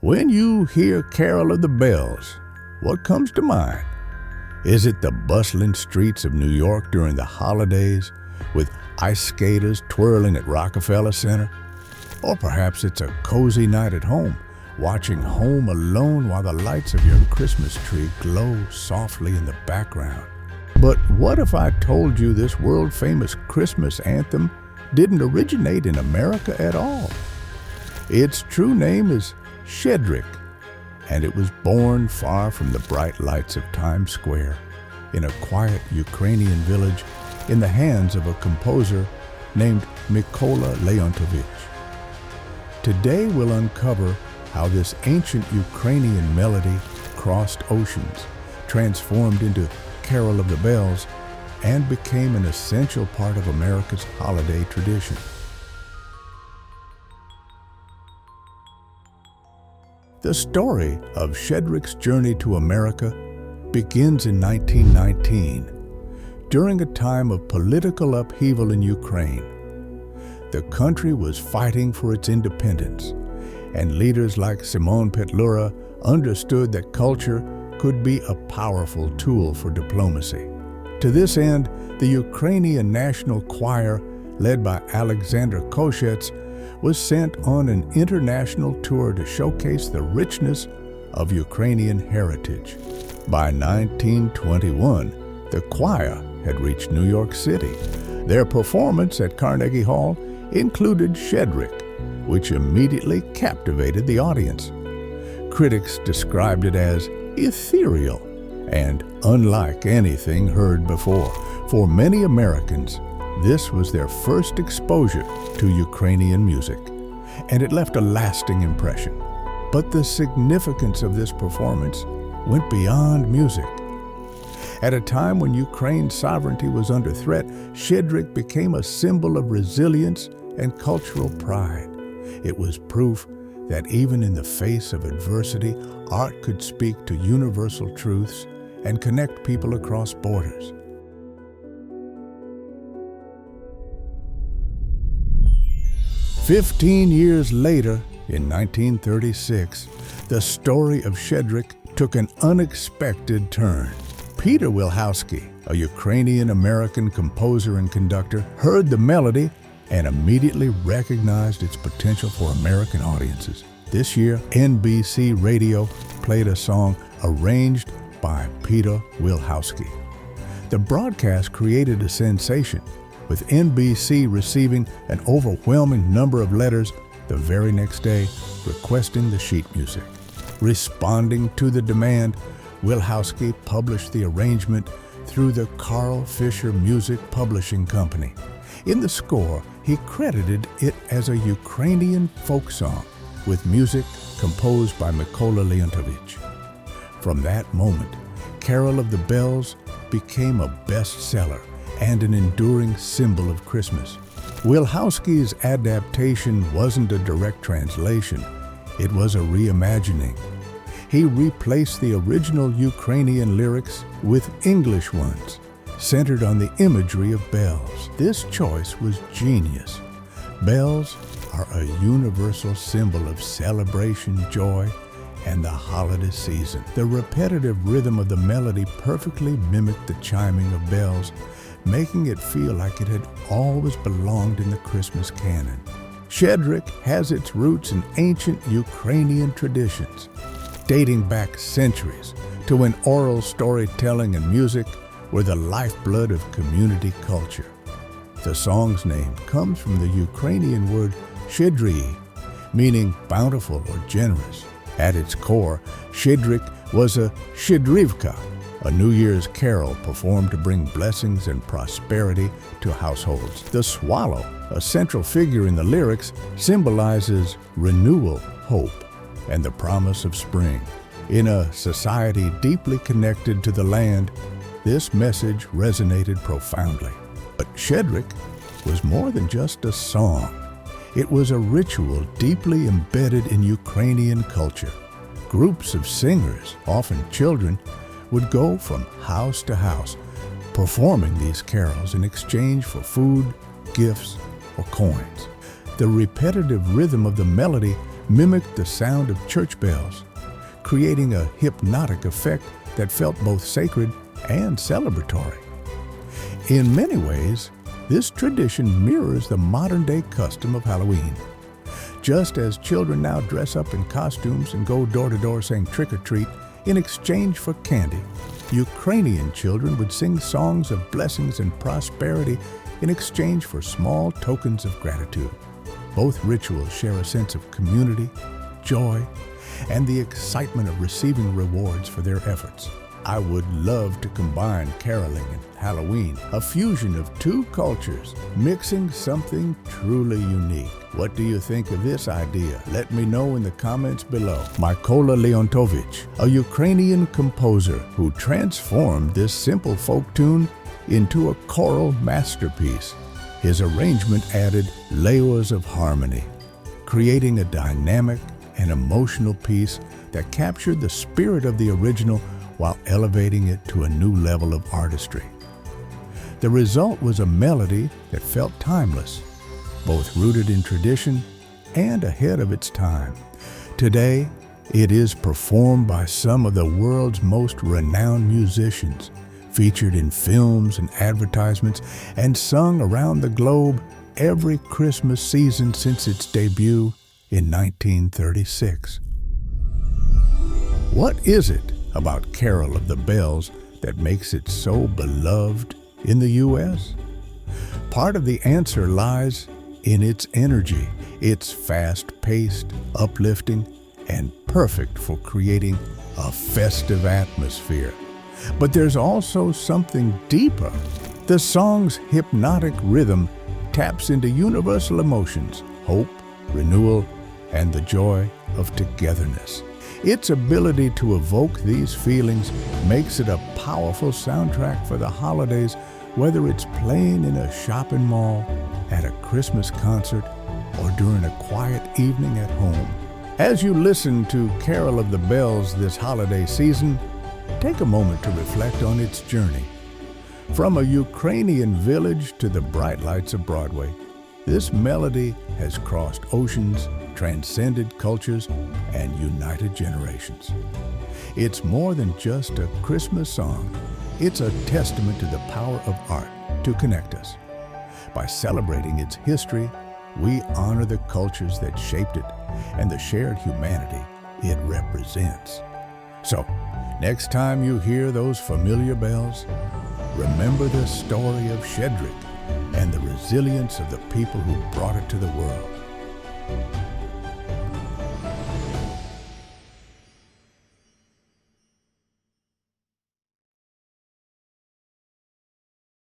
When you hear Carol of the Bells, what comes to mind? Is it the bustling streets of New York during the holidays with ice skaters twirling at Rockefeller Center? Or perhaps it's a cozy night at home, watching Home Alone while the lights of your Christmas tree glow softly in the background. But what if I told you this world-famous Christmas anthem didn't originate in America at all? Its true name is Shedrick, and it was born far from the bright lights of Times Square in a quiet Ukrainian village in the hands of a composer named Mykola Leontovich. Today we'll uncover how this ancient Ukrainian melody crossed oceans, transformed into Carol of the Bells, and became an essential part of America's holiday tradition. The story of Shedrick's journey to America begins in 1919, during a time of political upheaval in Ukraine. The country was fighting for its independence, and leaders like Simon Petlura understood that culture could be a powerful tool for diplomacy. To this end, the Ukrainian National Choir, led by Alexander Koshets, was sent on an international tour to showcase the richness of Ukrainian heritage. By 1921, the choir had reached New York City. Their performance at Carnegie Hall included Shedrick, which immediately captivated the audience. Critics described it as ethereal and unlike anything heard before. For many Americans, this was their first exposure to Ukrainian music, and it left a lasting impression. But the significance of this performance went beyond music. At a time when Ukraine's sovereignty was under threat, Shedrick became a symbol of resilience and cultural pride. It was proof that even in the face of adversity, art could speak to universal truths and connect people across borders. 15 years later, in 1936, the story of Shedrick took an unexpected turn. Peter Wilhowsky, a Ukrainian-American composer and conductor, heard the melody and immediately recognized its potential for American audiences. This year, NBC Radio played a song arranged by Peter Wilhowsky. The broadcast created a sensation, with NBC receiving an overwhelming number of letters the very next day requesting the sheet music. Responding to the demand, Wilhowsky published the arrangement through the Carl Fisher Music Publishing Company. In the score, he credited it as a Ukrainian folk song with music composed by Mykola Leontovich. From that moment, Carol of the Bells became a bestseller and an enduring symbol of Christmas. Wilhowsky's adaptation wasn't a direct translation, it was a reimagining. He replaced the original Ukrainian lyrics with English ones, centered on the imagery of bells. This choice was genius. Bells are a universal symbol of celebration, joy, and the holiday season. The repetitive rhythm of the melody perfectly mimicked the chiming of bells, making it feel like it had always belonged in the Christmas canon. Shedrick has its roots in ancient Ukrainian traditions, dating back centuries to when oral storytelling and music were the lifeblood of community culture. The song's name comes from the Ukrainian word shedrii, meaning bountiful or generous. At its core, Shedrick was a shedrivka, a New Year's carol performed to bring blessings and prosperity to households. The swallow, a central figure in the lyrics, symbolizes renewal, hope, and the promise of spring. In a society deeply connected to the land, this message resonated profoundly. But Shedrick was more than just a song. It was a ritual deeply embedded in Ukrainian culture. Groups of singers, often children, would go from house to house, performing these carols in exchange for food, gifts, or coins. The repetitive rhythm of the melody mimicked the sound of church bells, creating a hypnotic effect that felt both sacred and celebratory. In many ways, this tradition mirrors the modern-day custom of Halloween. Just as children now dress up in costumes and go door-to-door saying trick-or-treat in exchange for candy, Ukrainian children would sing songs of blessings and prosperity in exchange for small tokens of gratitude. Both rituals share a sense of community, joy, and the excitement of receiving rewards for their efforts. I would love to combine caroling and Halloween, a fusion of two cultures, mixing something truly unique. What do you think of this idea? Let me know in the comments below. Mykola Leontovich, a Ukrainian composer who transformed this simple folk tune into a choral masterpiece. His arrangement added layers of harmony, creating a dynamic and emotional piece that captured the spirit of the original while elevating it to a new level of artistry. The result was a melody that felt timeless, both rooted in tradition and ahead of its time. Today, it is performed by some of the world's most renowned musicians, featured in films and advertisements, and sung around the globe every Christmas season since its debut in 1936. What is it about Carol of the Bells that makes it so beloved in the U.S.? Part of the answer lies in its energy. It's fast-paced, uplifting, and perfect for creating a festive atmosphere. But there's also something deeper. The song's hypnotic rhythm taps into universal emotions, hope, renewal, and the joy of togetherness. Its ability to evoke these feelings makes it a powerful soundtrack for the holidays, whether it's playing in a shopping mall, at a Christmas concert, or during a quiet evening at home. As you listen to Carol of the Bells this holiday season, take a moment to reflect on its journey. From a Ukrainian village to the bright lights of Broadway, this melody has crossed oceans, transcended cultures, and united generations. It's more than just a Christmas song. It's a testament to the power of art to connect us. By celebrating its history, we honor the cultures that shaped it and the shared humanity it represents. So, next time you hear those familiar bells, remember the story of Shedrick and the resilience of the people who brought it to the world.